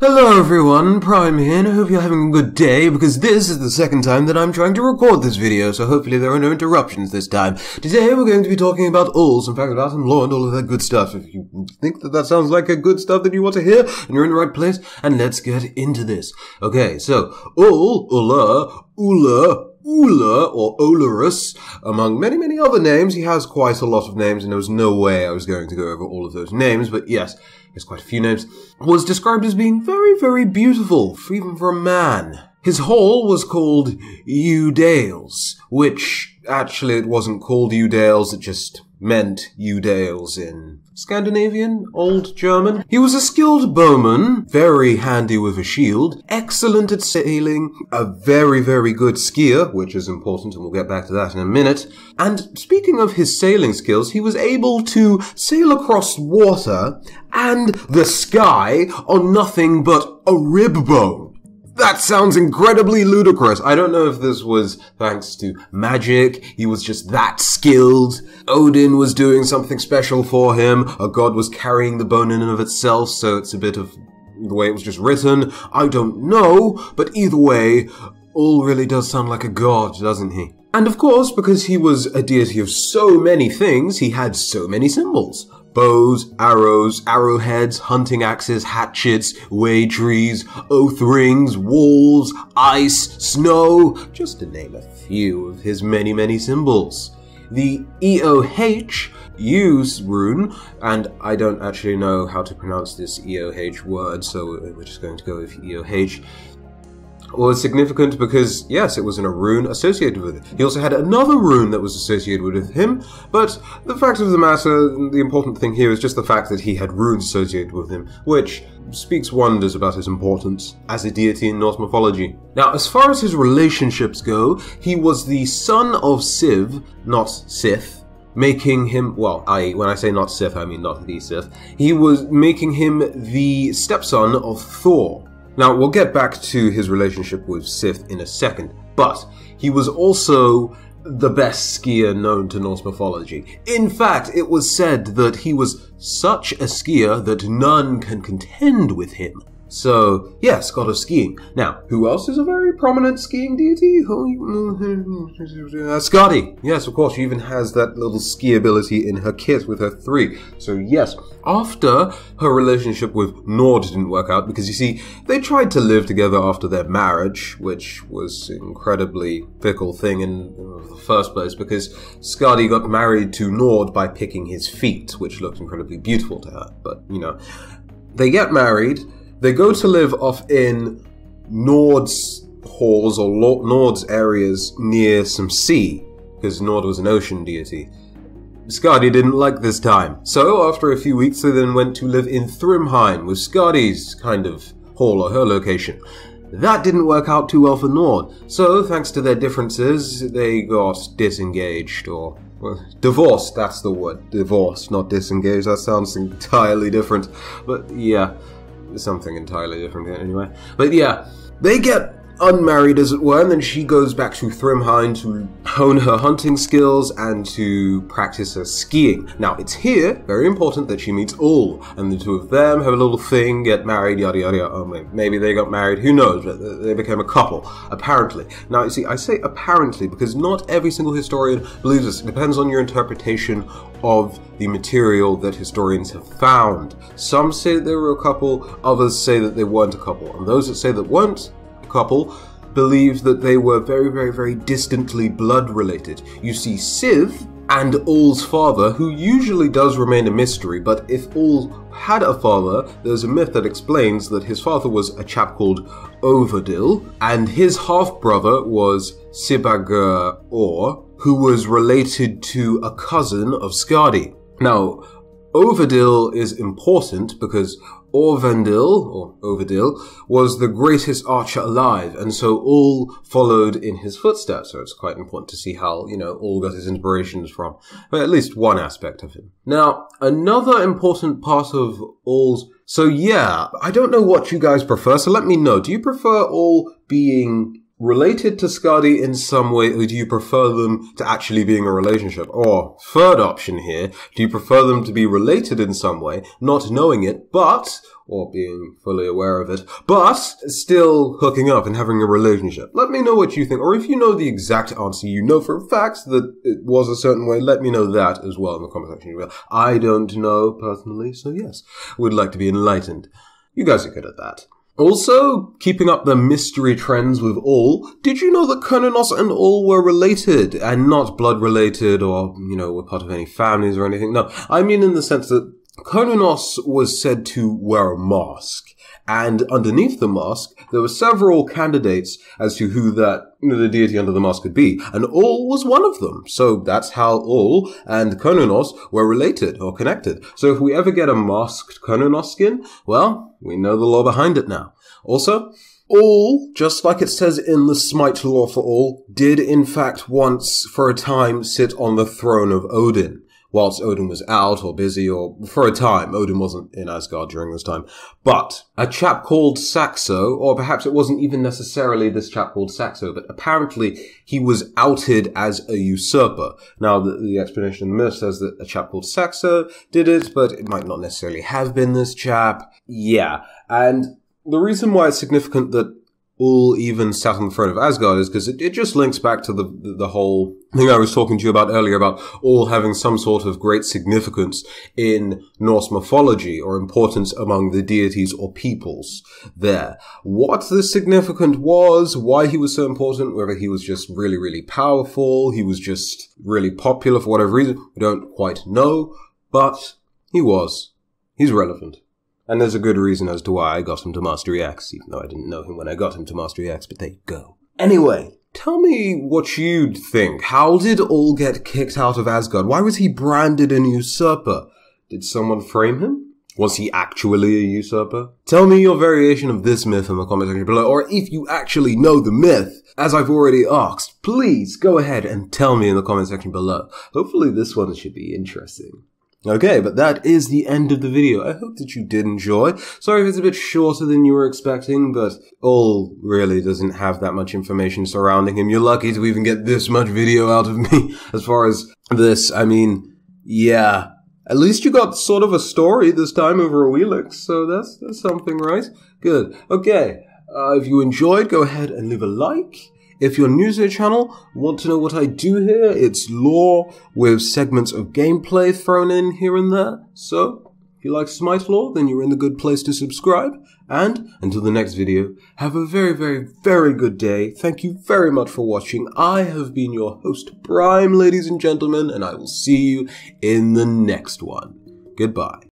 Hello everyone, Prime here, and I hope you're having a good day, because this is the second time that I'm trying to record this video, so hopefully there are no interruptions this time. Today we're going to be talking about Ulls, in fact about lore and all of that good stuff. If you think that sounds like a good stuff that you want to hear, and you're in the right place, and let's get into this. Okay, so Ullr, or Ullrus, among many other names. He has quite a lot of names, and there was no way I was going to go over all of those names, but yes, there's quite a few names, was described as being very beautiful, even for a man. His hall was called Udales, which actually it wasn't called Udales, it just meant Udales in Scandinavian, Old German. He was a skilled bowman, very handy with a shield, excellent at sailing, a very good skier, which is important, and we'll get back to that in a minute. And speaking of his sailing skills, he was able to sail across water and the sky on nothing but a rib bone. That sounds incredibly ludicrous. I don't know if this was thanks to magic, he was just that skilled, Odin was doing something special for him, a god was carrying the bone in and of itself, so it's a bit of the way it was just written. I don't know, but either way, Ull really does sound like a god, doesn't he? And of course, because he was a deity of so many things, he had so many symbols. Bows, arrows, arrowheads, hunting axes, hatchets, way trees, oath rings, walls, ice, snow, just to name a few of his many symbols. The EOH use rune, and I don't actually know how to pronounce this EOH word, so we're just going to go with EOH, was significant because, yes, it was in a rune associated with it. He also had another rune that was associated with him, but the fact of the matter, the important thing here is just the fact that he had runes associated with him, which speaks wonders about his importance as a deity in Norse mythology. Now, as far as his relationships go, he was the son of Siv, not Sith, making him, well, when I say not Sith, I mean not the Sith. He was making him the stepson of Thor. Now, we'll get back to his relationship with Sith in a second, but he was also the best skier known to Norse mythology. In fact, it was said that he was such a skier that none can contend with him. So, yes, god of skiing. Now, who else is a very prominent skiing deity? Skadi. Yes, of course, she even has that little ski ability in her kit with her 3. So, yes, after her relationship with Nord didn't work out, because you see, they tried to live together after their marriage, which was an incredibly fickle thing in the first place, because Skadi got married to Nord by picking his feet, which looked incredibly beautiful to her. But, you know, they get married. They go to live off in Nord's halls or Nord's areas near some sea, because Nord was an ocean deity. Skadi didn't like this time, so after a few weeks they then went to live in Thrymheim with Skadi's kind of hall or her location. That didn't work out too well for Nord, so thanks to their differences, they got disengaged, or well, divorced, that's the word. Divorced, not disengaged, that sounds entirely different, but yeah. Something entirely different anyway. But yeah, they get unmarried as it were, and then she goes back to Thrymheim to hone her hunting skills and to practice her skiing. Now, it's here, very important, that she meets Ull, and the two of them have a little thing, get married, yada yada. Oh, maybe they got married, who knows, but they became a couple, apparently. Now, you see, I say apparently because not every single historian believes this. It depends on your interpretation of the material that historians have found. Some say they were a couple, others say that they weren't a couple, and those that say that weren't couple believe that they were very distantly blood related. You see, Siv and Ull's father, who usually does remain a mystery, but if Ull had a father, there's a myth that explains that his father was a chap called Overdil, and his half-brother was Sibagr, who was related to a cousin of Skadi. Now, Overdil is important because Overdil was the greatest archer alive, and so Ull followed in his footsteps, so it's quite important to see how, you know, Ull got his inspirations from, at least one aspect of him. Now, another important part of Ull's, so yeah, I don't know what you guys prefer, so let me know, do you prefer Ull being related to Skadi in some way, or do you prefer them to actually being a relationship? Or, third option here, do you prefer them to be related in some way, not knowing it, but or being fully aware of it, but still hooking up and having a relationship. Let me know what you think, or if you know the exact answer, you know for a fact that it was a certain way, let me know that as well in the comment section. I don't know personally, so yes, would like to be enlightened. You guys are good at that. Also, keeping up the mystery trends with Ullr, did you know that Kononos and Ullr were related, and not blood-related or, were part of any families or anything? No, I mean in the sense that Kononos was said to wear a mask, and underneath the mask, there were several candidates as to who that, the deity under the mask could be, and Ullr was one of them. So that's how Ullr and Kononos were related or connected. So if we ever get a masked Kononos skin, well, we know the lore behind it now. Also, Ullr, just like it says in the Smite lore for Ullr, did in fact once, for a time, sit on the throne of Odin. Whilst Odin was out or busy, or for a time, Odin wasn't in Asgard during this time. But a chap called Saxo, or perhaps it wasn't even necessarily this chap called Saxo, but apparently he was outed as a usurper. Now, the explanation in the myth says that a chap called Saxo did it, but it might not necessarily have been this chap. Yeah, and the reason why it's significant that Ullr even sat on the throne of Asgard is because it just links back to the whole thing I was talking to you about earlier about Ullr having some sort of great significance in Norse mythology or importance among the deities or peoples there. What the significant was, why he was so important, whether he was just really, really powerful, he was just really popular for whatever reason, we don't quite know, but he was. He's relevant. And there's a good reason as to why I got him to Mastery X, even though I didn't know him when I got him to Mastery X, but there you go. Anyway, tell me what you'd think. How did Ullr get kicked out of Asgard? Why was he branded an usurper? Did someone frame him? Was he actually a usurper? Tell me your variation of this myth in the comment section below, or if you actually know the myth, as I've already asked, please go ahead and tell me in the comment section below. Hopefully this one should be interesting. Okay, but that is the end of the video. I hope that you did enjoy. Sorry if it's a bit shorter than you were expecting, but Ullr really doesn't have that much information surrounding him. You're lucky to even get this much video out of me. As far as this, I mean, yeah. At least you got sort of a story this time over a Wheelix, so that's something, right? Good. Okay, if you enjoyed, go ahead and leave a like. If you're new to the channel, want to know what I do here, it's lore with segments of gameplay thrown in here and there. So, if you like Smite lore, then you're in the good place to subscribe. And, until the next video, have a very, very, very good day. Thank you very much for watching. I have been your host, Prime, ladies and gentlemen, and I will see you in the next one. Goodbye.